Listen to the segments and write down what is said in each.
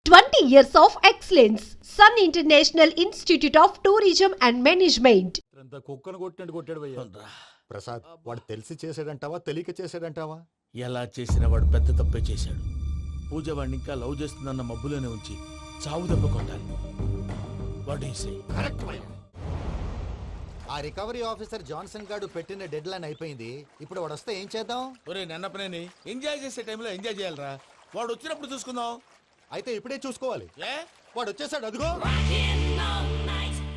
20 years of excellence. Sun International Institute of Tourism and Management. కుక్కను కొట్టినట్టు కొట్టాడు భయ్యా. ప్రసాద్ వాడు తెలిసి చేసాడంటావా తెలియక చేసాడంటావా? ఎలా చేసినా వాడు పెద్ద తప్పే చేశాడు. పూజ వాడిని ఇంకా లవ్ చేస్తుందన్న మబ్బులోనే ఉంచి చావు దెబ్బ కొట్టాలి. What you say? కరెక్ట్ భయ్యా. ఆ రికవరీ ఆఫీసర్ జాన్సన్ గారు పెట్టిన డెడ్ లైన్ అయిపోయింది. ఇప్పుడు వాడు వస్తే ఏం చేద్దాం? ఒరే నన్నపనేని ఎంజాయ్ చేసే టైంలో ఎంజాయ్ చేయాలరా. వాడు వచ్చినప్పుడు చూసుకుందాం. అయితే ఇప్పుడే చూసుకోవాలి. ఏ వాడు వచ్చేసాడు, అదిగో.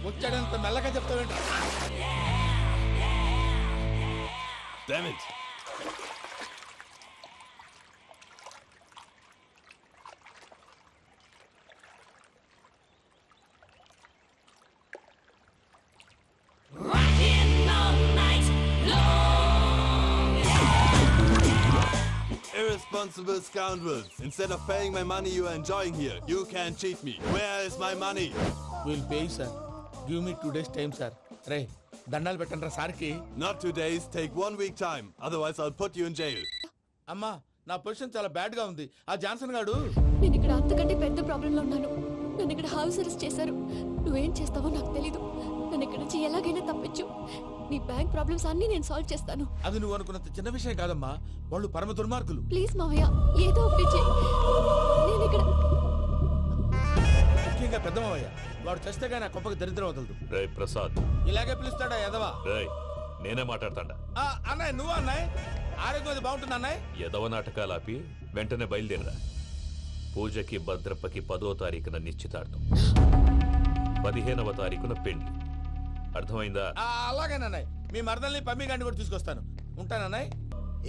వచ్చాడంత మెల్లగా చెప్తావేంట? Damn it! Irresponsible scoundrels! Instead of paying my money you are enjoying here, you can cheat me. Where is my money? We'll pay sir. Give me 2 days time sir. రే దండాలు పెట్టండి సార్కి. Not 2 days, take 1 week time. Otherwise I'll put you in jail. అమ్మా నా position చాలా bad గా ఉంది. ఆ Johnson గాడు నేను ఇక్కడ అంతకంటే పెద్ద ప్రాబ్లంలో ఉన్నాను. నన్ను ఇక్కడ హౌస్ అరెస్ట్ చేశారు. నువ్వేం చేస్తావో నాకు తెలీదు. నన్ను ఇక్కడ నుంచి ఎలాగైనా తప్పించు. నీ బ్యాంక్ ప్రాబ్లమ్స్ అన్ని నేను సాల్వ్ చేస్తాను. అది నువ్వు అనుకున్నంత చిన్న విషయం కాదమ్మా. వాళ్ళు పరమ దుర్మార్గులు. ప్లీజ్ మావయ్య ఏదో ఒకటి చెయ్యి. నేను ఇక్కడ ముఖ్యంగా పెద్ద మావయ్య వాడు చస్తే గానీ ఆ కొంపకి దరిద్రం వదలదు. రే ప్రసాద్, ఇలాగే పిలుస్తాడా ఎదవా? రేయ్ నేనే మాట్లాడతాడా? అన్నయ్య నువ్వు అన్నయ్య ఆరోగ్యం అది బాగుంటుంది అన్నయ్య. ఎదవ నాటకాలు ఆపి వెంటనే బయలుదేరరా. పూజకి భద్రప్పకి 10వ తారీఖున నిశ్చితార్థం, 15వ తారీఖున పెళ్లి. అర్థమైందా? అలాగేనన్నయ్య. మీ మరదల్ని పమ్మి గాండి కూడా తీసుకొస్తాను. ఉంటానన్నయ్య.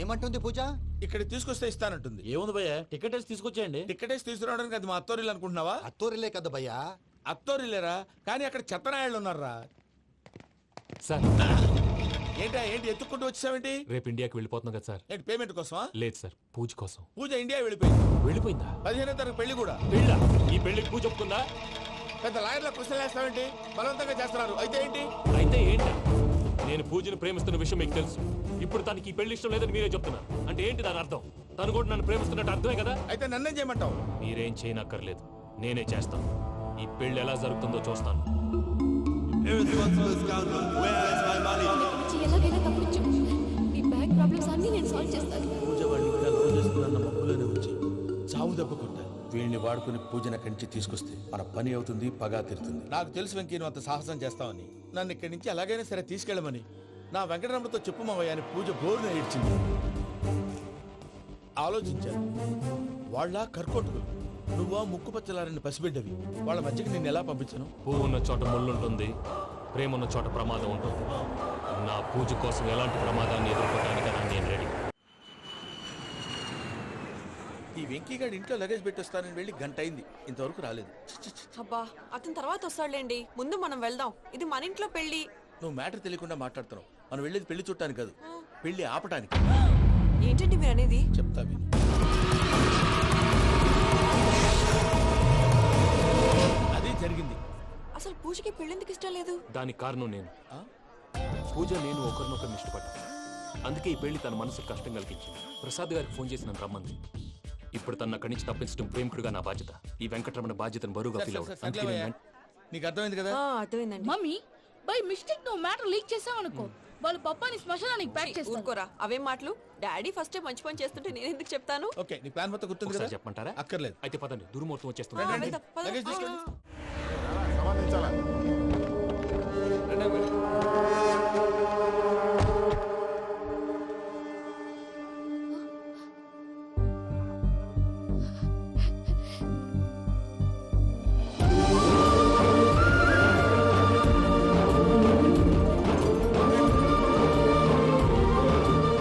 ఏమంటుంది పూజ? ఇక్కడ తీసుకొస్తే ఇస్తానంటుంది. ఏముంది భయ్య, టికెట్ వేసి తీసుకొచ్చేయండి. టికెట్ వేసి తీసుకురావడానికి అది మా అత్తోరిల్లు అనుకుంటున్నావా? అత్తూరిలే కదా భయ్యా. అత్తోరిల్లేరా, కానీ అక్కడ చెత్తనాయాళ్ళు ఉన్నారా. సార్ ఏంటి ఎత్తుక్కుంటూ వచ్చావేంటి? రేపు ఇండియాకి వెళ్ళిపోతున్నాం కదా సార్. ఏంటి పేమెంట్ కోసమా? లేదు సార్, పూజ కోసం. పూజ ఇండియా వెళ్ళిపోయింది. వెళ్ళిపోయిందా? 15వ తారీఖు పెళ్లి కూడా. పెళ్ళా? ఈ పెళ్లికి పూజ ఒప్పుకుందా? పెద్ద లాయర్ల క్వశ్చన్ వేస్తావేంటి? బలవంతంగా చేస్తున్నారు. అయితే ఏంటి? అయితే ఏంటి? నేను పూజను ప్రేమిస్తున్న విషయం మీకు తెలుసు. ఇప్పుడు తనకి ఈ పెళ్లి ఇష్టం లేదని మీరే చెప్తున్నారు. అంటే ఏంటి దాని అర్థం? తను కూడా నన్ను ప్రేమిస్తున్నట్టు అర్థమే కదా? అయితే నన్నేం చేయమంటావు? మీరేం చేయనక్కర్లేదు, నేనే చేస్తాను. ఈ పెళ్లి ఎలా జరుగుతుందో చూస్తాను. Irresponsible scoundrel! Where is my money? ఇక్కడ నుంచి ఎలాగైనా తప్పించు. నీ బ్యాంక్ ప్రాబ్లమ్స్ అన్ని నేను సాల్వ్ చేస్తాను. పూజ వాడిని ఇంకా లవ్ చేస్తుందన్న మబ్బులోనే ఉంచి చావు దెబ్బ కొట్టాలి. వీళ్ళని వాడుకుని పూజన కంచి తీసుకొస్తే మన పని అవుతుంది, పగా తీరుతుంది. నాకు తెలుసు వెంకీ నువ్వు అంత సాహసం చేస్తావని. నన్ను ఇక్కడి నుంచి ఎలాగైనా సరే తీసుకెళ్ళమని నా వెంకటరమణతో చెప్పు మావయ్య అని పూజ బోరున ఏడ్చింది. ఆలోచించాను. వాళ్ళ కర్కోటకులు, నువ్వా ముక్కు పచ్చలారని పసిబిడ్డవి. వాళ్ళ మధ్యకి నేను ఎలా పంపించను? పువ్వు ఉన్న చోట ముళ్ళుంటుంది, ప్రేమ ఉన్న చోట ప్రమాదం ఉంటుంది. నా పూజ కోసం ఎలాంటి ప్రమాదాన్ని ఎదుర్కోవడానికైనా నేను రెడీ. ఈ వెంకీగాడి ఇంట్లో లగేజ్ పెట్టొస్తానని వెళ్ళి గంట అయింది, ఇంతవరకు రాలేదు. అబ్బా అతని తర్వాత వస్తాడులేండి, ముందు మనం వెళ్దాం. ఇది మన ఇంట్లో పెళ్లి. నువ్వు మ్యాటర్ తెలియకుండా మాట్లాడుతున్నావు. మనం వెళ్ళేది పెళ్లి చుట్టానికి కాదు, పెళ్లి ఆపటానికి. ఏంటండి మీరు అనేది? చెప్తా విను. అది జరిగింది. అసలు పూజకి పెళ్ళెందుకు ఇష్టం లేదు? దానికి కారణం నేను. పూజ నేను ఒకరినొకరిని ఇష్టపడ్డా. అందుకే ఈ పెళ్లి తన మనసుకు కష్టం కలిగించింది. ప్రసాద్ గారికి ఫోన్ చేసి నన్ను రమ్మంది. ఇప్పుడు తన అక్కడి నుంచి తప్పించడం ప్రేమికుడుగా నా బాధ్యత. ఈ వెంకటరమణ బాధ్యతను బరువుగా ఫీల్ అవుతుంది. నీకు అర్థమైంది కదా? అర్థమైందండి. మమ్మీ బై మిస్టేక్ నువ్వు మ్యాటర్ లీక్ చేసావనుకో, వాళ్ళు పప్పాని శ్మశానానికి ప్యాక్ చేస్తారు. ఊరుకోరా, అవేం మాటలు. డాడీ ఫస్ట్ మంచి పని చేస్తుంటే నేను ఎందుకు చెప్తాను? ఓకే, నీ ప్లాన్ మొత్తం గుర్తుంది కదా? చెప్పమంటారా? అక్కర్లేదు. అయితే పదండి, దుర్ముహూర్తం వచ్చేస్తుంది. వెళ్దాం, పద. లగేజ్ తీసుకెళ్ళి.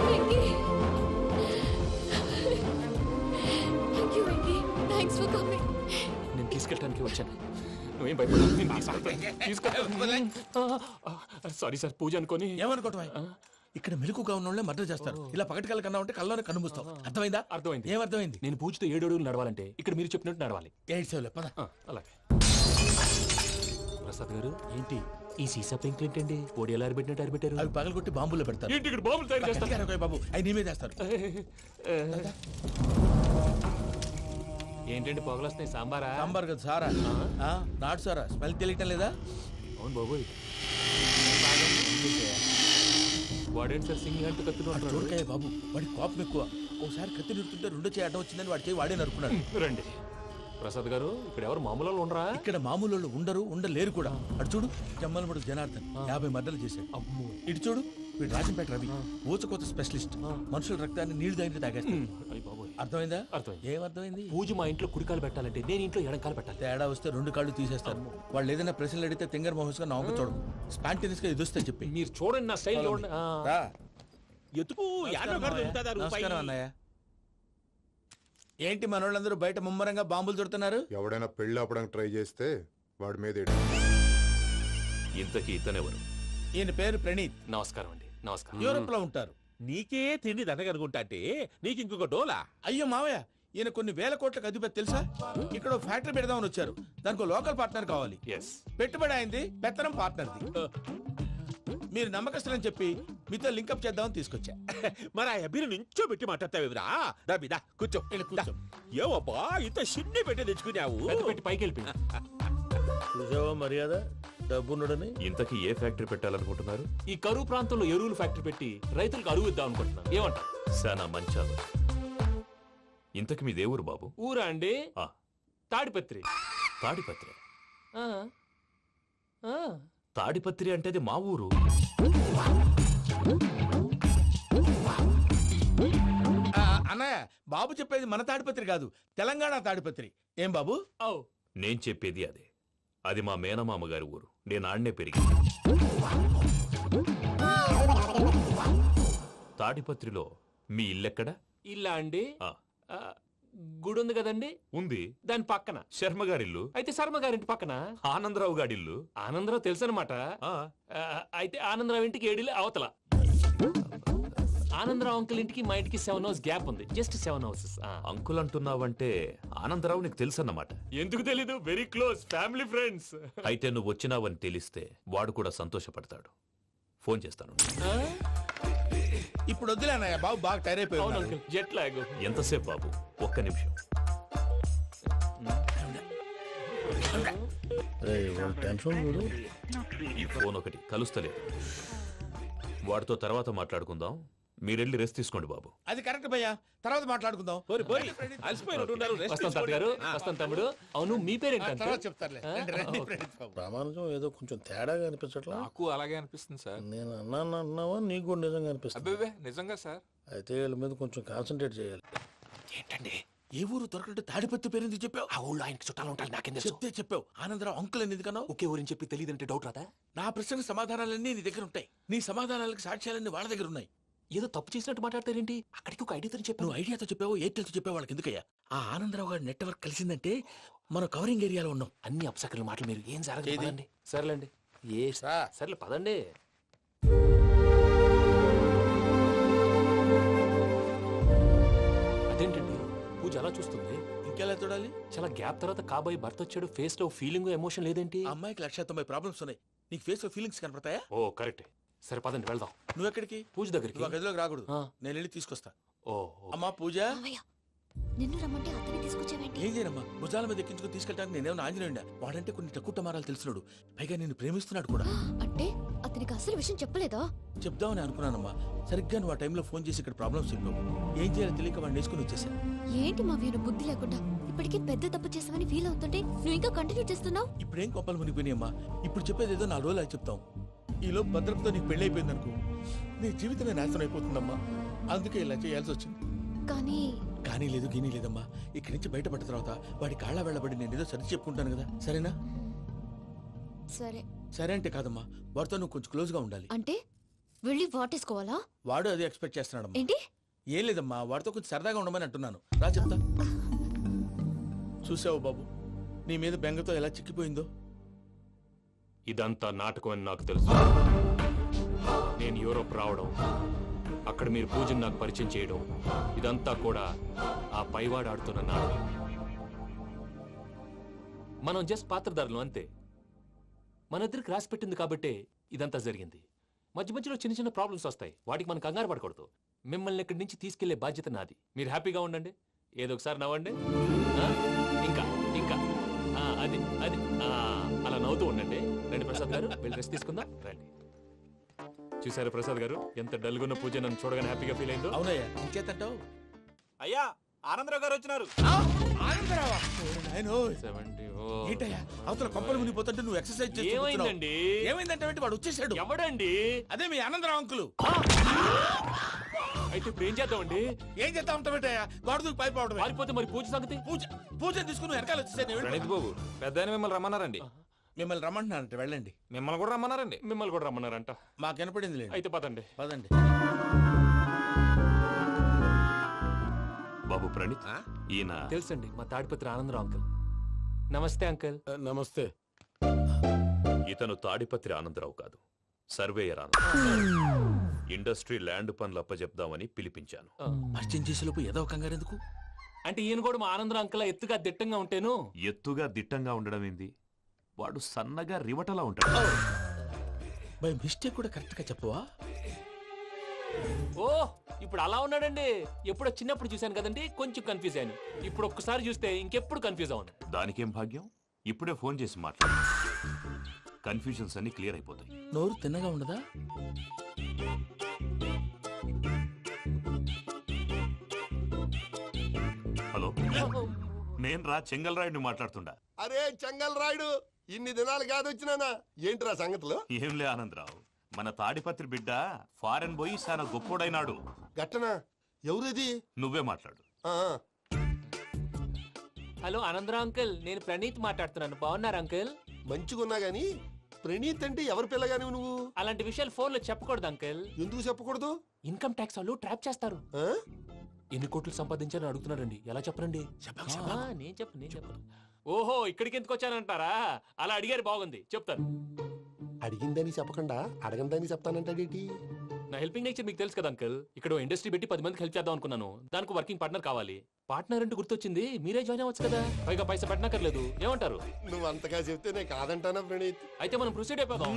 Venky, thank you Venky, thanks for coming. నేను తీసుకెళ్ళడానికి వచ్చాను. నువ్వేం భయపడదు, నేను తీసుకెళ్తాను. సారీ సార్, పూజ అనుకోని. ఏమనుకోవటం? ఇక్కడ మెలకుగా ఉన్న వాళ్ళే మర్డర్ చేస్తారు. ఇలా పగటి కళ్ళ కన్నా ఉంటే కళ్ళలోనే కనుమూస్తావు. అర్థమైందా? అర్థమైంది. ఏమర్థమైంది? నేను పూజతో 7 అడుగులు నడవాలంటే ఇక్కడ మీరు చెప్పినట్టు నడవాలి. 8 సేవలే పద. అలాగే. ప్రసాద్ గారు, ఏంటి ఈ సీసా పెంకులు ఏంటండి? పొడి ఎలా అరబెట్టినట్టు అరబెట్టారు? అవి పగలగొట్టి బాంబులో పెడతారు. ఏంటి ఇక్కడ బాంబులు తయారు చేస్తారు? బాబు అవి నీ మీద వేస్తారు. ఏంటండి పొగలొస్తున్నాయి? సాంబారా? సాంబార్ కదా సారా, నాటు సారా. స్మెల్ తెలియటం లేదా? అవును బాబోయ్. వాడేంటి సార్ సింగిల్ అంటూ కత్తిని చూడకాయ బాబు, వాడి కోపం ఎక్కువ. ఒకసారి కత్తి నిరుతుంటే రెండో చేయి అడ్డం వచ్చిందని వాడి చేయి వాడే నరుకున్నాడు. రండి ప్రసాద్ గారు, ఇక్కడ ఎవరు మామూలు వాళ్ళు ఉండరా? ఇక్కడ మామూలు వాళ్ళు ఉండరు, ఉండలేరు కూడా. అటు చూడు, జమ్మలమడు జనార్దన్ 50 మర్డర్లు చేశాడు. ఇటు చూడు, వీడు రాజంపేట రవి ఊచకోత స్పెషలిస్ట్. మనుషుల రక్తాన్ని నీళ్లు దగ్గర తాగేస్తాడు. అర్థమైందా? అర్థమైంది. ఏమర్థమైంది? పూజ మా ఇంట్లో కుడికాలు పెట్టాలంటే నేను ఇంట్లో ఎడంకాలు పెట్టాలి. తేడా వస్తే 2 కాళ్ళు తీసేస్తారు. వాళ్ళు ఏదైనా ప్రశ్నలు అడిగితే తింగర్ మహోస్ గా నవ్వు చూడదు. స్పాంటినియస్ గా ఎదుస్తా చెప్పి. మీరు చూడండి, నా స్టైల్ చూడండి. రా. ఎతుకు నమస్కారం అన్నయ్య. ఏంటి మనోళ్ళందరూ బయట ముమ్మరంగా బాంబులు దొరుకుతున్నారు? ఎవడైనా పెళ్లి ఆపడానికి ట్రై చేస్తే వాడి మీద ఇంతకీ ఇతనెవరు? ఈయన పేరు ప్రణీత్. నమస్కారం అండి. నమస్కారం. యూరోప్ లో ఉంటారు. నీకే తిండి దండగనుకుంటా అంటే నీకు ఇంకొక డోలా? అయ్యో మావయ్య, ఈయన కొన్ని వేల కోట్లకు అధిపతి తెలుసా? ఇక్కడ ఓ ఫ్యాక్టరీ పెడదామని వచ్చారు. దానికి లోకల్ పార్ట్నర్ కావాలి. పెట్టుబడి అయింది, పెత్తనం పార్ట్నర్ది. మీరు నమ్మకస్తులని చెప్పి మీతో లింకప్ చేద్దామని తీసుకొచ్చా. మరి ఆ అబ్బిని నుంచో పెట్టి మాట్లాడతావురా? రబిదా కూర్చో. ఏవబ్బా ఇంత సిన్ని పెట్టి తెచ్చుకున్నావు? పెట్టి పైకి వెళ్ళి చూసావా మర్యాద, డబ్బున్నడని. ఇంతకీ ఏ ఫ్యాక్టరీ పెట్టాలనుకుంటున్నారు? ఈ కరువు ప్రాంతంలో ఎరువులు ఫ్యాక్టరీ పెట్టి రైతులకు అరువు ఇద్దాం అనుకుంటున్నారు. ఏమంటారు? సానా మంచాలు. ఇంతకి మీ దేవురు బాబు? ఊరా అండి? తాడిపత్రి. తాడిపత్రి? తాడిపత్రి అంటే అది మా ఊరు. అన్నయ్య, బాబు చెప్పేది మన తాడిపత్రి కాదు, తెలంగాణ తాడిపత్రి. ఏం బాబు? నేను చెప్పేది అదే. అది మా మేనమామ గారి ఊరు. నేను ఆడనే పెరిగి. తాడిపత్రిలో మీ ఇల్లెక్కడ? ఇల్లా అండి? గుడి ఉంది కదండి. ఉంది. దాని పక్కన శర్మగారిల్లు. అయితే శర్మగారింటి పక్కన ఆనందరావు గారిల్లు. ఆనందరావు తెలుసు అనమాట. అయితే ఆనందరావు ఇంటికి 7 అవతల. ఆనందరావు అంకుల్ ఇంటికి మా ఇంటికి 7 hours గ్యాప్ ఉంది. Just 7 houses. అంకుల్ అంటున్నావంటే ఆనందరావు నీకు తెలుసు అన్నమాట. ఎందుకు తెలీదు? Very close family friends. అయితే నువ్వు వచ్చినావని తెలిస్తే వాడు కూడా సంతోషపడతాడు. ఫోన్ చేస్తాను. ఇప్పుడు వద్దులే అన్నయ్య, బాబు బాగా టైర్ అయిపోయాడు. Jet lag. ఎంతసేపు బాబు? ఒక్క నిమిషం. ఈ ఫోన్ ఒకటి కలుస్తలేదు. వాడితో తర్వాత మాట్లాడుకుందాం. మీరెళ్ళి రెస్ట్ తీసుకోండి బాబు. అది కరెక్ట్ భయ్యా, తర్వాత మాట్లాడుకుందాం. వస్తాను తమ్ముడు. అవును, మీ పేరేంటంటే? ప్రామాణికం ఏదో కొంచెం తేడాగా అనిపించట్లా? నాకు అలాగే అనిపిస్తుంది సార్. నేను అన్నావా నీకు కూడా నిజంగా అనిపిస్తుంది? అబ్బే నిజంగా సార్. అయితే వీళ్ళ మీద కొంచెం కాన్సన్ట్రేట్ చేయాలి. ఏంటండి ఏ ఊరు దొరకట్టు తాడిపత్రి పేరు ఎందుకు చెప్పావు? ఆ ఊళ్ళో ఆయనకి చుట్టాలు ఉంటారు. నాకేం చెప్తే చెప్పావు. ఆనందరావు అంకుల్ అని ఎందుకన్నావు? ఒకే ఊరిని చెప్పి తెలియదంటే డౌట్ రాదా? నా ప్రశ్నకు సమాధానాలన్నీ నీ దగ్గర ఉంటాయి. నీ సమాధానాలకు సాక్ష్యాలన్నీ వాళ్ళ దగ్గర ఉన్నాయి. ఏదో తప్పు చేసినట్టు మాట్లాడతారేంటి? అక్కడికి ఒక ఐడియాతో చెప్పావు. నువ్వు ఐడియాతో చెప్పావు, ఎయిర్టెల్తో చెప్పావు, వాళ్ళకి ఎందుకయ్యా? ఆ ఆనందరావు గారి నెట్వర్క్ కలిసిందంటే మనం కవరింగ్ ఏరియాలో ఉన్నాం. అన్ని అప్సకల మాటలు మీరు ఏం జరగదండి. సర్లేండి. సర్లే పదండి. అదేంటండి పూజ అలా చూస్తుంది? ఇంకెలా చూడాలి? చాలా గ్యాప్ తర్వాత కాబోయే భర్త వచ్చాడు. ఫేస్ లో ఫీలింగ్ ఎమోషన్ లేదేంటి? అమ్మాయికి 190 ప్రాబ్లమ్స్ ఉన్నాయి. నీకు ఫేస్ లో ఫీలింగ్స్ కనపడతాయా? ఓ కరెక్ట్. సరే పదండి వెళ్దాం. నువ్వు ఎక్కడికి? పూజ దగ్గరికి. నువ్వు గదిలోకి రాకూడదు, నేను వెళ్ళి తీసుకొస్తా. ఓ అమ్మా పూజ, నిన్ను రమ్మంటే అతని తీసుకొచ్చావేంటి? ఏం చేయనమ్మా, భుజాల మీద ఎక్కించుకుని తీసుకెళ్ళడానికి నేనేమన్నా ఆంజనేయుడా? వాడంటే కొన్ని తక్కువ టమారాలు తెలిసినాడు, పైగా నేను ప్రేమిస్తున్నాడు కూడా. అంటే అతనికి అసలు విషయం చెప్పలేదా? చెప్దామని అనుకున్నానమ్మా. సరిగ్గా నువ్వు ఆ టైంలో ఫోన్ చేసి ఇక్కడ ప్రాబ్లమ్స్ చెప్పావు. ఏం చేయాలో తెలియక వాడిని వేసుకుని వచ్చేసా. ఏంటి మా వీరు బుద్ధి లేకుండా ఇప్పటికీ పెద్ద తప్పు చేసావని ఫీల్ అవుతుంటే నువ్వు ఇంకా కంటిన్యూ చేస్తున్నావు? ఇప్పుడేం కోపాలు మునిగిపోయినాయమ్మా. ఇప్పుడు చెప్పేది ఏదో 4 రోజులు అది చెప్తాం. ఈలో భద్రతతో నీకు పెళ్లి అయిపోయింది అనుకో, నీ జీవితమే నాశనం అయిపోతుందమ్మా. అందుకే ఇలా చేయాల్సి వచ్చింది. కానీ లేదు, గీనీ లేదమ్మా. ఇక్కడి నుంచి బయటపడ్డ తర్వాత వాడి కాళ్ళ వెళ్ళబడి నేను ఏదో సరి చెప్పుకుంటాను కదా, సరేనా? సరే అంటే కాదమ్మా, వాడితో నువ్వు కొంచెం క్లోజ్ గా ఉండాలి. అంటే వెళ్ళి వాటేసుకోవాలా? వాడు అది ఎక్స్పెక్ట్ చేస్తున్నాడమ్మా. ఏంటి? ఏం లేదమ్మా, వాడితో కొంచెం సరదాగా ఉండమని అంటున్నాను. రా చెప్తా. చూసావు బాబు, నీ మీద బెంగతో ఎలా చిక్కిపోయిందో. ఇదంతా నాటకం అని నాకు తెలుసు. నేను యూరోప్ రావడం, అక్కడ మీరు పూజను నాకు పరిచయం చేయడం, ఇదంతా కూడా ఆ పైవాడు ఆడుతున్న నాటకం. మనం జస్ట్ పాత్రధారులు అంతే. మన ఇద్దరికి రాసి పెట్టింది కాబట్టే ఇదంతా జరిగింది. మధ్య మధ్యలో చిన్న చిన్న ప్రాబ్లమ్స్ వస్తాయి, వాటికి మనం కంగారు పడకూడదు. మిమ్మల్ని ఇక్కడి నుంచి తీసుకెళ్లే బాధ్యత నాది. మీరు హ్యాపీగా ఉండండి, ఏదో ఒకసారి నవ్వండి. ఆ, ఇంకా ఇంకా అది అది అలా నవ్వుతూ ఉండండి. రండి ప్రసాద్ గారు, వెళ్ళి రెస్ట్ తీసుకుందాం. రండి. చూసారు ప్రసాద్ గారు, ఎంత డల్గున్న పూజ నన్ను చూడగానే హ్యాపీగా ఫీల్ అయిందో. అవునయ్యా, ఇంకేతంటావు? అయ్యా ఆనందరావు గారు వచ్చినారు. ఏంటయ్యా అవతల కొంపలు మునిగిపోతుంటే నువ్వు ఎక్సర్సైజ్ చేస్తూ ఏమైందండి? ఏమైందంటే వాడు వచ్చేసాడు. ఎవడండి? అదే మీ ఆనందరావు అంకులు. అయితే ఇప్పుడు ఏం చేద్దామండి? ఏం చేస్తా ఉంటావేటయ్యా, గోడ దూకి పైపోవడం. పారిపోతే మరి పూజ సంగతి? పూజ తీసుకుని వెనకాల వచ్చేసాను. ప్రణీత్ బాబు పెద్ద మిమ్మల్ని రమ్మన్నారండి. మిమ్మల్ని రమ్మంటున్నారంట, వెళ్ళండి. మిమ్మల్ని కూడా రమ్మన్నారండి. మిమ్మల్ని కూడా రమ్మన్నారంట. మాకు వినపడింది లేదు. అయితే పదండి. పదండి. బాబు ప్రణీత్, ఈయన తెలుసండి, మా తాడిపత్రి ఆనందరావు అంకుల్. నమస్తే అంకుల్. నమస్తే. ఇతను తాడిపత్రి ఆనందరావు కాదు, సర్వేయర్ ఆనందరావు. ఇండస్ట్రీ ల్యాండ్ పనులు అప్పచెప్దామని పిలిపించాను. పరిచయం చేసేలోపు ఏదో కంగారు ఎందుకు? అంటే ఈయన కూడా మా ఆనందరావు అంకుల్ ఎత్తుగా దిట్టంగా ఉంటాను. ఎత్తుగా దిట్టంగా ఉండడం ఏంది, వాడు సన్నగా రివటలా ఉంటాడు. బై మిస్టేక్ కూడా కరెక్ట్ గా చెప్పవా? ఓ ఇప్పుడు అలా ఉన్నాడండి. ఎప్పుడో చిన్నప్పుడు చూశాను కదండి, కొంచెం కన్ఫ్యూజ్ అయ్యాను. ఇప్పుడు ఒక్కసారి చూస్తే ఇంకెప్పుడు కన్ఫ్యూజ్ అవును. దానికేం భాగ్యం, ఇప్పుడే ఫోన్ చేసి మాట్లాడు. కన్ఫ్యూజన్స్ అన్ని క్లియర్ అయిపోతాయి. నోరు తిన్నగా ఉండదా? హలో, నేను రా చెంగల్రాయుడిని మాట్లాడుతుండా. అరే చెంగల్ రాయుడు, ఇన్ని దినాలు కాదు వచ్చినానా? ఏంట్రా సంగతులు? ఏంలే ఆనందరావు, మన తాడిపత్రి బిడ్డ ఫారెన్ పోయి చాలా గొప్పోడైనాడు. గట్టనా? ఎవరిది? నువ్వే మాట్లాడు. హలో ఆనందరావు అంకుల్, నేను ప్రణీత్ మాట్లాడుతున్నాను. బాగున్నారు అంకుల్? మంచిగున్నా గాని ప్రణీత్ అంటే ఎవరి పిల్లగాని నువ్వు? అలాంటి విషయాలు ఫోన్ లో చెప్పకూడదు అంకుల్. ఎందుకు చెప్పకూడదు? ఇన్కమ్ ట్యాక్స్ వాళ్ళు ట్రాప్ చేస్తారు. ఎన్ని కోట్లు సంపాదించాలని అడుగుతున్నారండి. ఎలా చెప్పరండి? నేను చెప్పను. ఓహో, ఇక్కడికి ఎందుకు వచ్చానంటారా? అలా అడిగారు, బాగుంది, చెప్తాను. అడిగిందని చెప్పకుండా అడగందని చెప్తానంటాడేటి? నా హెల్పింగ్ నేచర్ మీకు తెలుసు కదా అంకుల్. ఇక్కడ ఇండస్ట్రీ పెట్టి 10 మందికి హెల్ప్ చేద్దాం అనుకున్నాను. దానికి వర్కింగ్ పార్ట్నర్ కావాలి. పార్ట్నర్ అంటే గుర్తొచ్చింది, మీరే జాయిన్ అవ్వచ్చు కదా. పైగా పైసా పెట్టనక్కర్లేదు. ఏమంటారు? నువ్వు అంతగా చెప్తే నేను కాదంటానా ప్రణీత్? అయితే మనం ప్రొసీడ్ అయిపోదాం.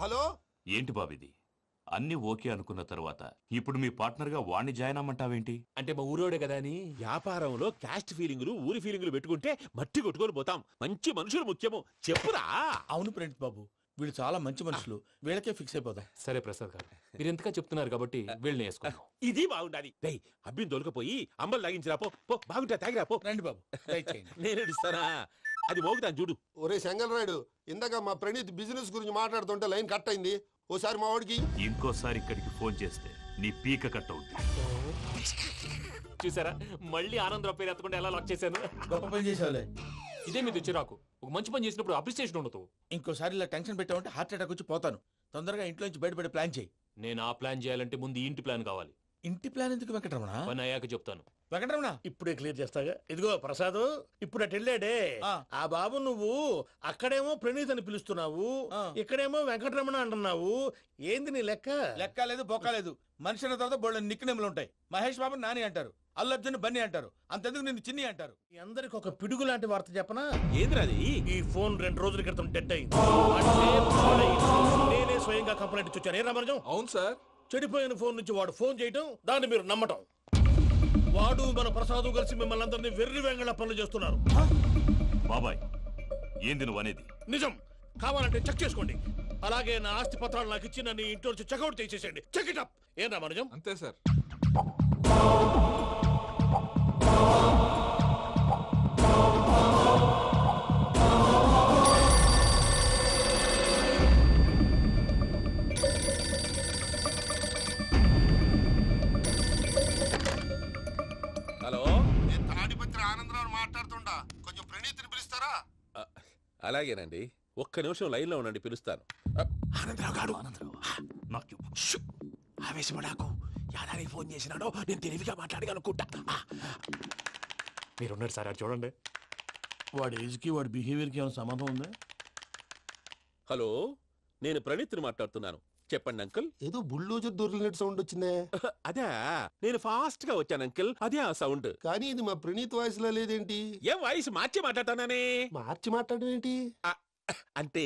హలో, ఏంటి బాబిది? అన్ని ఓకే అనుకున్న తర్వాత ఇప్పుడు మీ పార్ట్నర్ గా వాణ్ణి జాయిన్ అమ్మంటావేంటి? అంటే మా ఊరోడే కదా అని. వ్యాపారంలో క్యాస్ట్ ఫీలింగులు, ఊరి ఫీలింగులు పెట్టుకుంటే మట్టి కొట్టుకొని పోతాం. మంచి మనుషులు ముఖ్యము. చెప్పురా. అవును ప్రణీత్ బాబు, వీళ్ళు చాలా మంచి మనుషులు. వీళ్ళకే ఫిక్స్ అయిపోదాం. సరే ప్రసాద్ గారు, మీరు ఎంతగా చెప్తున్నారు కాబట్టి వీళ్ళని వేసుకుందాం. ఇది బాగుండాలి. డై అబ్బిని దొలకపోయి అంబలు తాగించిరా పో. బాగుంటా, తాగిరా పో. రండి బాబు, నేను ఇస్తానా? అది మోగుతాను చూడు. ఒరే చెంగల్ రాయుడు, ఇందాక మా ప్రణీత్ బిజినెస్ గురించి మాట్లాడుతుంటే లైన్ కట్ అయింది. ఓసారి మా వాడికి ఇంకోసారి ఇక్కడికి ఫోన్ చేస్తే నీ పీక కట్ అవుతుంది. చూసారా, మళ్ళీ ఆనందరావు పేరు ఎత్తకుండా ఎలా లాక్ చేశాను. గొప్ప పని చేసావులే. ఇదే మీద చిరాకు. ఒక మంచి పని చేసినప్పుడు అప్రిసియేషన్ ఉండదు. ఇంకోసారి ఇలా టెన్షన్ పెట్టామంటే హార్ట్ అటాక్ వచ్చి పోతాను. తొందరగా ఇంట్లో నుంచి బయటపడే ప్లాన్ చేయి. నేను ఆ ప్లాన్ చేయాలంటే ముందు ఈ ఇంటి ప్లాన్ కావాలి. ఇంటి ప్లాన్ ఎందుకు వెంకటరమణ? పని అయ్యాక చెప్తాను. వెంకటరమణ ఇప్పుడే క్లియర్ చేస్తాగా. ఇదిగో ప్రసాద్, ఇప్పుడు అటు వెళ్ళాడే ఆ బాబు, నువ్వు అక్కడేమో ప్రణీత్ అని పిలుస్తున్నావు, ఇక్కడేమో వెంకటరమణ అంటున్నావు. ఏంది నీ లెక్క? లెక్క లేదు, బొక్క లేదు. మనిషి అన్న తర్వాత బోళ్ళ నిక్నెములు ఉంటాయి. మహేష్ బాబు నాని అంటారు, అల్లు అర్జున్ బన్నీ అంటారు, అంతెందుకు నిన్ను చిన్ని అంటారు. మీ అందరికి ఒక పిడుగు లాంటి వార్త చెప్పనా? ఏంద్రది? ఈ ఫోన్ 2 రోజుల క్రితం డెడ్ అయింది. అంటే నేనే స్వయంగా కంప్లైంట్ ఇచ్చాను. ఏ రామరాజం? అవును సార్. చెడిపోయిన ఫోన్ నుంచి వాడు ఫోన్ చేయటం, దాన్ని మీరు నమ్మటం. వాడు మన ప్రసాదు కలిసి మిమ్మల్ని అందరినీ వెర్రి వెంగళ పనులు చేస్తున్నారు. బాబాయ్, ఏంది నువ్వు అనేది? నిజం. కావాలంటే చెక్ చేసుకోండి. అలాగే నా ఆస్తి పత్రాలు నాకు ఇచ్చి నన్ను ఇంట్లో నుంచి చెక్అౌట్ చేసేసండి. Check it up. ఏం రామరాజం? అంతే సార్. హలో, నేను తాడిపత్రి ఆనందరావు మాట్లాడుతుండా. కొంచెం ప్రణీత్ని పిలుస్తారా? అలాగేనండి. ఒక్క నిమిషం లైన్ లో ఉండండి, పిలుస్తాను. ఆనందరావు గాడు ఆవేశపడాకు. యాదానికి ఫోన్ చేసినాడో నేను తెలివిగా మాట్లాడగలనుకుంటా. మీరున్నారు సార్, చూడండి. వాడి ఏజ్ కి వాడి బిహేవియర్ కి ఏమైనా సంబంధం ఉందా? హలో, నేను ప్రణీత్ని మాట్లాడుతున్నాను. చెప్పండి అంకుల్. ఏదో బుల్డోజర్ దొరికినట్టు సౌండ్ వచ్చిందే. అదే, నేను ఫాస్ట్ గా వచ్చాను అంకుల్. అదే ఆ సౌండ్. కానీ ఇది మా ప్రణీత్ వాయిస్ లో లేదేంటి? ఏం వాయిస్ మార్చి మాట్లాడతానని? మార్చి మాట్లాడడం ఏంటి? అంటే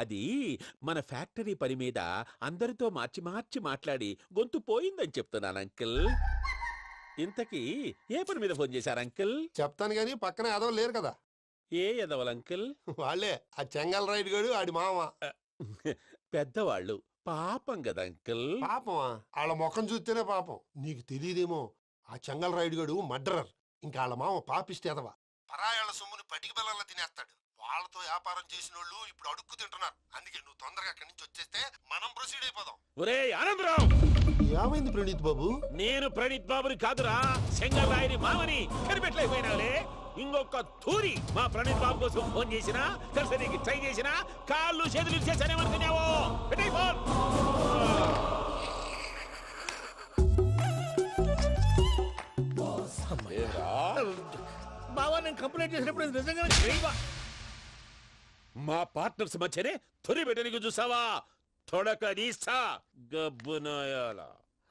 అది మన ఫ్యాక్టరీ పని మీద అందరితో మార్చి మార్చి మాట్లాడి గొంతు పోయిందని చెప్తున్నాను అంకుల్. ఇంతకీ ఏ పని మీద ఫోన్ చేశారు అంకిల్? చెప్తాను గానీ పక్కన ఏదో లేరు కదా. ఏ ఎదవల్ అంకిల్? వాళ్ళే ఆ చెంగల్ రైడ్ గడు ఆడి మామ. పెద్దవాళ్ళు పాపం కదా అంకిల్. పాపమా? వాళ్ళ ముఖం చూస్తేనే పాపం. నీకు తెలియదేమో, ఆ చెంగల్ రైడ్ గడు మర్డరర్. ఇంకా వాళ్ళ మామ పాపిస్తేదవా. పరాయాళ్ళ సొమ్ముని పటికి బెల్లంలో తినేస్తాడు. వాళ్ళతో వ్యాపారం చేసిన వాళ్ళు ఇప్పుడు అడుక్కు తింటున్నారు. అందుకే నువ్వు తొందరగా అక్కడి నుంచి వచ్చేస్తే మనం ప్రొసీడ్ అయిపోదాం. ఒరే ఆనందరావు, ఏమైంది ప్రణీత్ బాబు? నేను ప్రణీత్ బాబుని కాదురా, చెంగల్ రాయని మామని. కనిపెట్టలేకపోయినావులే. ఇంకొక తూరి మా ప్రణీత్ బాబు కోసం ఫోన్ చేసినా, కలిసి ట్రై చేసినా కాళ్ళు చేతులు చేశానేమనుకున్నావు. పెట్టే ఫోన్. బావా నేను కంప్లైంట్ చేసినప్పుడు నిజంగా మా పార్ట్నర్స్ మధ్యనే తొలి పెట్టడానికి చూసావా? తొడక నీస్తా గబ్బునాయాల.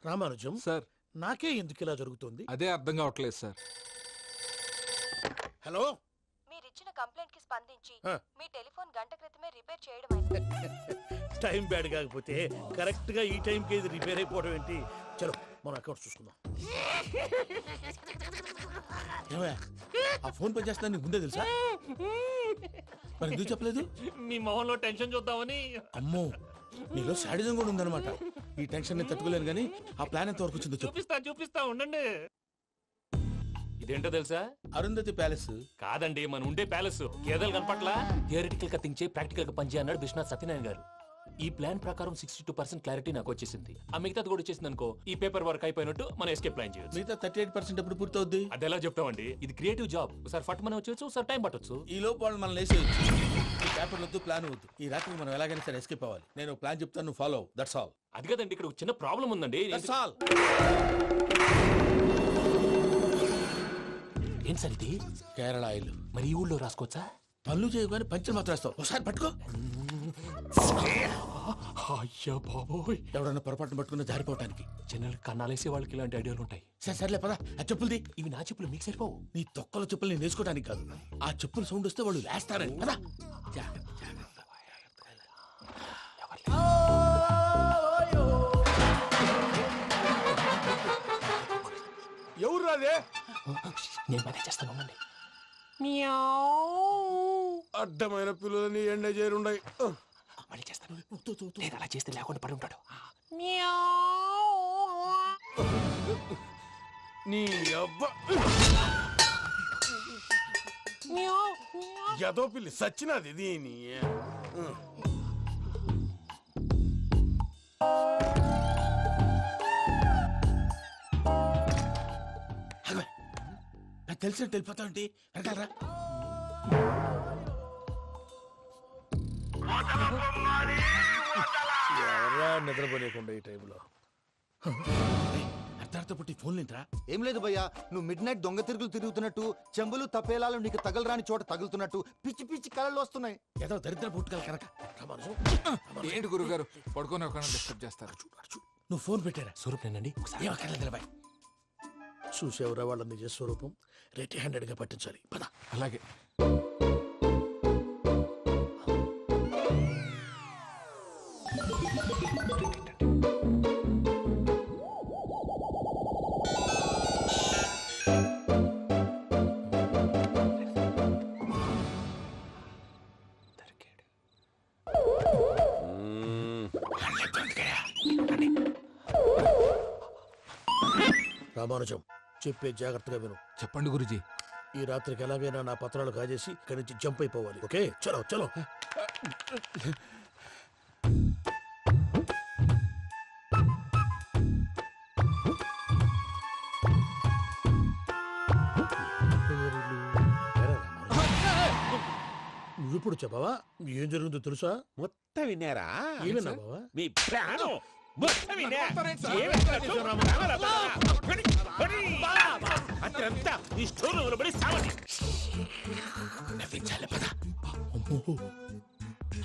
రామానుజం సార్, నాకే ఎందుకు ఇలా జరుగుతుంది? అదే అర్థం కావట్లేదు సార్. హలో, మీరిచ్చిన కంప్లైంట్ కి స్పందించి ఆ. మీ టెలిఫోన్ గంట క్రితమే రిపేర్ చేయడం టైం బ్యాడ్ కాకపోతే కరెక్ట్ గా ఈ టైంకి ఇది రిపేర్ అయిపోవడం ఏంటి? చలో మన అకౌంట్ చూసుకుందాం. ఏమయ్యా, ఆ ఫోన్ పని చేస్తా నీకు ముందే తెలుసా? మరి ఎందుకు చెప్పలేదు? మీ మొహంలో టెన్షన్ చూద్దామని. అమ్మో, నీలో శాడిజం కూడా ఉందన్నమాట. ఈ టెన్షన్ ని తట్టుకోలేను కానీ ఆ ప్లాన్ ఎంత వరకు వచ్చిందో చెప్పు. చూపిస్తా ఉండండి. ఇదేంటో తెలుసా? అరుంధతి ప్యాలెస్ కాదండి, మన ఉండే ప్యాలెస్. గేదెలు కనపట్లా? థియరిటికల్ గా థింక్ చేయి, ప్రాక్టికల్ గా పనిచేయ అన్నాడు విశ్వనాథ్ సత్యనారాయణ గారు. ఈ ప్లాన్ ప్రకారం 62% క్లారిటీ నాకు వచ్చేసింది. ఆ మిగతాది కూడా వచ్చేసింది అనుకో, ఈ పేపర్ వర్క్ అయిపోయినట్టు మనం ఎస్కేప్ ప్లాన్ చేయొచ్చు. మిగతా 38% ఎప్పుడు పూర్తవుద్ది? అది ఎలా చెప్తామండి? ఇది క్రియేటివ్ జాబ్. ఒకసారి ఫట్ మనం వచ్చేయచ్చు, ఒకసారి టైం పట్టొచ్చు. ఈ లోపు వాళ్ళు మనం లేసేయచ్చు. ఈ పేపర్ వద్దు, ప్లాన్ వద్దు. ఈ రాత్రికి మనం ఎలాగైనా సరే ఎస్కేప్ అవ్వాలి. నేను ప్లాన్ చెప్తాను, నువ్వు ఫాలో. That's all. అది కదండి, ఇక్కడ ఒక చిన్న ప్రాబ్లం ఉందండి. That's all. ఏం సార్ ఇది? కేరళ ఆయిల్. మరి ఈ ఊళ్ళో రాసుకోవచ్చా? పనులు చేయగానే పంచర్ మాత్రం వేస్తావు. ఒకసారి పట్టుకో. అయ్యా బాబోయ్, ఎవడన్నా పొరపాటున పట్టుకున్న జారిపోవటానికి. జనరల్ కన్నాలేసే వాళ్ళకి ఇలాంటి ఐడియాలు ఉంటాయి. సర్లే పదా, ఆ చెప్పులది. ఇవి నా చెప్పులు, మీకు సరిపోవు. నీ తొక్కల చెప్పులు నేను వేసుకోవడానికి కాదు, ఆ చెప్పులు సౌండ్ వస్తే వాళ్ళు వేస్తారని. పదా. ఎవరు రాదే? నేను మేనేజ్ చేస్తాను, ఉండండి. అడ్డమైన పిల్లలని ఎండ చేరుండయి. మళ్ళీ చేస్తాను. లేదు, అలా చేస్తే లేకుండా పడి ఉంటాడు. నీ అబ్బా ఎదో పిల్లి సచ్చినది దీని. నాకు తెలిసినట్టు వెళ్ళిపోతా ఉంటే వెనకాలరా. ఎవరా నిద్రపోలేకుండా ఈ టైంలో? అర్ధార్థ పుట్టి ఫోన్ లేంట్రా. ఏం లేదు భయ్యా, నువ్వు మిడ్ నైట్ దొంగ తిరుగులు తిరుగుతున్నట్టు, చెంబులు తపేలాలు నీకు తగలరాని చోట తగులుతున్నట్టు పిచ్చి పిచ్చి కళలు వస్తున్నాయి. ఏదో దరిద్ర పుట్టుకల కనుక. ఏంటి గురుగారు పడుకొని ఒక డిస్టర్బ్ చేస్తారు? నువ్వు ఫోన్ పెట్టారా? స్వరూపేనండి. ఏమక్కర్లేదు. చూసేవరా వాళ్ళ నిజ స్వరూపం. రెడీ హ్యాండెడ్ గా పట్టించాలి. పద. అలాగే. రామానుజం, చెప్పే జాగ్రత్తగా విను. చెప్పండి గురుజీ. ఈ రాత్రికి ఎలాగైనా నా పత్రాలు కాజేసి ఇక్కడి నుంచి జంప్ అయిపోవాలి. ఓకే, చలో చలో. నువ్విప్పుడు చెప్పవా ఏం జరుగుతుందో తెలుసా? మొత్తం విన్నారా? ఏమన్నా బావా? మీ ప్రాణం మొత్తం విన్నా. అతనంతా ఈ స్టోర్ రూమ్ లో పడి సావండి. నవ్వించాలి. పద.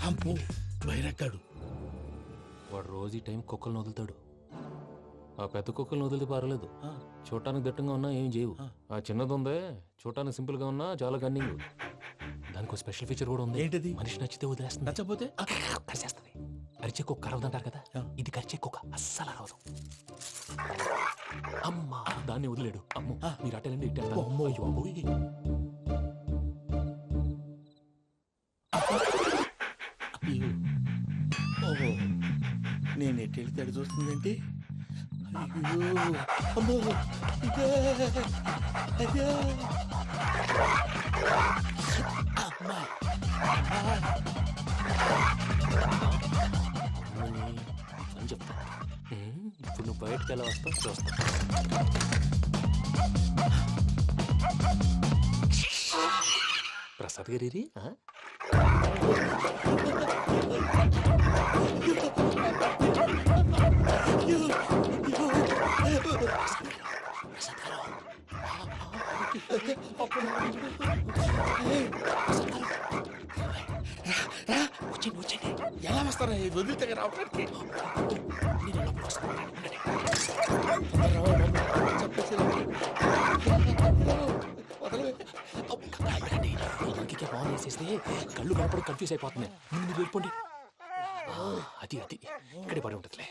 అమ్మో, బైరక్కాడు. వాడు రోజు ఈ టైం కుక్కలను వదులుతాడు. ఆ పెద్ద కుక్కలను వదిలితే పర్లేదు, చూడటానికి దట్టంగా ఉన్నా ఏం చేయవు. ఆ చిన్నది ఉందే, చూడటానికి సింపుల్ గా ఉన్నా చాలా కన్నింగ్. దానికి స్పెషల్ ఫీచర్ కూడా ఉంది. ఏంటిది? మనిషి నచ్చితే వదిలేస్తుంది, నచ్చపోతే కరిచేస్తుంది. అరిచే కుక్క అరవదంటారు కదా, ఇది కరిచే కుక్క అస్సలు అరవదు. అమ్మా దాన్ని వదిలేడు. అమ్మో మీరు అటెండి ఇట్టారు. అమ్మో అయ్యో అమ్మోయ్. ఓహో నేను ఎట్టి వెళ్తే అడు చూస్తుందంటే అయ్యో అమ్మో ఇదే అదే అమ్మా అని చెప్తా. ఇప్పుడు నువ్వు బయటకు ఎలా వస్తావు చూస్తా. ప్రసాద్ గారి ఎలా వస్తారా ఇది వదిలితే రావడానికి ఇంకే బాగా వేసేస్తే కళ్ళు కనపడి కన్ఫ్యూజ్ అయిపోతున్నాయి. మీరు వెళ్ళిపోండి. అది అది ఇక్కడే పడి ఉంటుందిలే.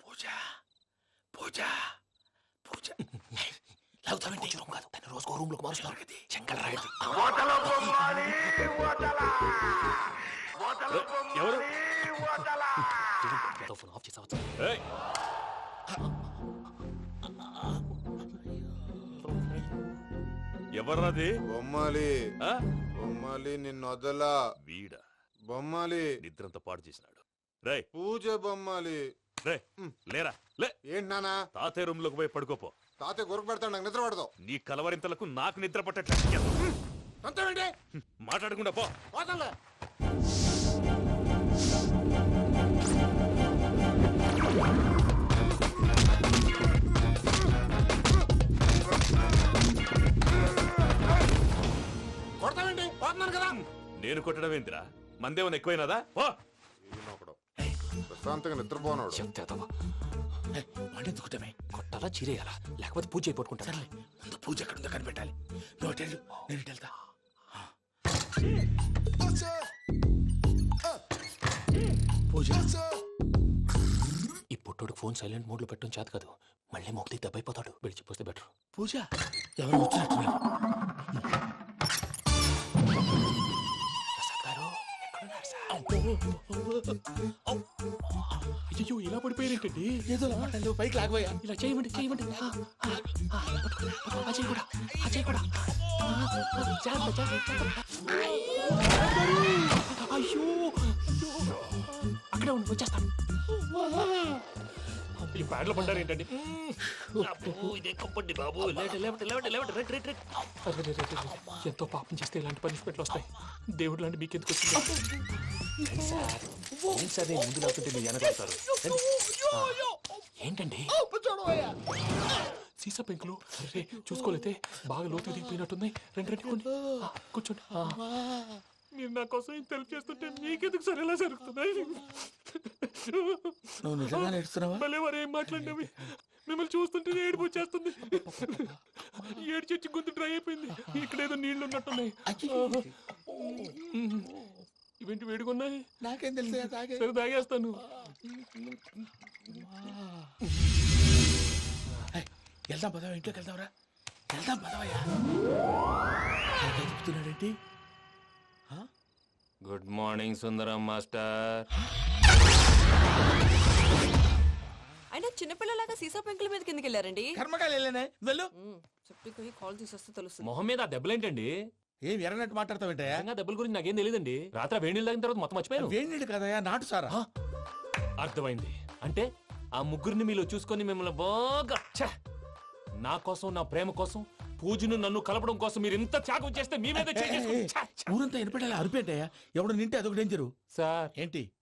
పూజ పూజ పూజ లాగుతామంటే రూమ్ కాదు, దాన్ని రోజుకో రూమ్ లోకి మారుస్తున్నారు కదా. చెంగల్ రాయదు. ఎవరు ఫోన్ ఆఫ్ చేసావచ్చు. ఎవర్రాది? బొమ్మాలి బొమ్మాలి నిన్ను వదలా. వీడా బొమ్మాలి నిద్రంతా పాడు చేసినాడు. రే పూజ బొమ్మాలి. రే లేరా లే. ఏంటి నానా? తాతయ్య రూమ్ లోకి పోయి పడుకోపో. తాతయ్య గురకు పెడతాడు, నాకు నిద్ర పడదు. నీ కలవరింతలకు నాకు నిద్ర పట్టట్లేదు. అంతేంటి మాట్లాడకుండా పో. పోతాలే. కొడతావేంటి? పోతున్నాను కదా. నేను కొట్టడం ఏంటిరా? మందేమన్నా ఎక్కువైనదా? పో. ప్రశాంతంగా నిద్రపోనాడు. వాడెందుకుంటామే? కొట్టాలా చీరేయాలా లేకపోతే పూజ అయిపోట్టుకుంటా. ముందు పూజ ఎక్కడ ఉందో కనిపెట్టాలి. నువ్వు అటెండు, నేను ఇటు వెళ్తా. పూజ ఈ పుట్టోడికి ఫోన్ సైలెంట్ మోడ్ లో పెట్టడం చేత కాదు. మళ్ళీ మొక్కి దెబ్బైపోతాడు. విడిచిపోతే బెటర్. పూజ ఎవరు వచ్చినట్టున్నారు? ప్రసాద్ గారు ఎక్కడున్నారు సార్? అయ్యో ఇలా పడిపోయారేంటండి? ఏదో మాటలు పైకి లాగబోయా. ఇలా చేయమండి చేయమండి. అజయ్ కూడా అజయ్ కూడా. అయ్యో అక్కడే ఉండి వచ్చేస్తాను. ఈ బ్యాడ్లో పడ్డారు ఏంటండి? ఎంతో పాపం చేస్తే ఇలాంటి పనిష్మెంట్లు వస్తాయి. దేవుడు లాంటి మీకు ఎందుకు వచ్చింది? సార్ నేను ముందు లేకుంటే మీరు వెనకాడతారు. ఏంటండి సీసా పెంకులు? అరే చూసుకోలేతే బాగా లోతు దిగిపోయినట్టున్నాయి. రెండు రెండు కొన్ని కూర్చోండి. మీరు నా కోసం ఇంత హెల్ప్ చేస్తుంటే మీకెందుకు సరే ఎలా జరుగుతున్నాయి? నువ్వు నిజంగా నేర్చుతున్నావా? మళ్ళీ వారు ఏం మాట్లాడినవి మిమ్మల్ని చూస్తుంటే ఏడుపు వచ్చేస్తుంది. ఏడు చెట్టు గొంతు డ్రై అయిపోయింది. ఇక్కడ ఏదో నీళ్లు ఉన్నట్టున్నాయి. ఇవేంటి వేడుకున్నాయి? నాకేం తెలుసు. సరే తాగేస్తాను. వెళ్దాం పదవా, ఇంట్లోకి వెళ్దాంరా. వెళ్దాం పదవయ్యా. చెప్తున్నాడేంటి? గుడ్ మార్నింగ్ సుందరం మాస్టర్. అయినా చిన్నపిల్లలాగా సీసా పెంకుల మీద కిందకి వెళ్ళారండి. కర్మకాయలు వెళ్ళానే వెళ్ళు. చెప్పి కాల్ తీసేస్తే తెలుస్తుంది. మొహం మీద ఆ దెబ్బలేంటండి? ఏం ఎర్రనట్టు మాట్లాడతావేంటయ్యా? దెబ్బల గురించి నాకేం తెలియదండి. రాత్రి వేడి నీళ్ళు తాగిన తర్వాత మొత్తం మర్చిపోయాను. వేడి నీళ్ళు కదయా, నాటు సారా. అర్థమైంది. అంటే ఆ ముగ్గురిని మీలో చూసుకొని మిమ్మల్ని బాగా నా కోసం నా ప్రేమ కోసం పూజను నన్ను కలపడం కోసం మీరు ఇంత త్యాగం చేస్తే మీ మీద ఊరంతా వినపడేలా అరిపేటయ్యా. ఎవడు నింటే అదొక డేంజరు. సార్ ఏంటి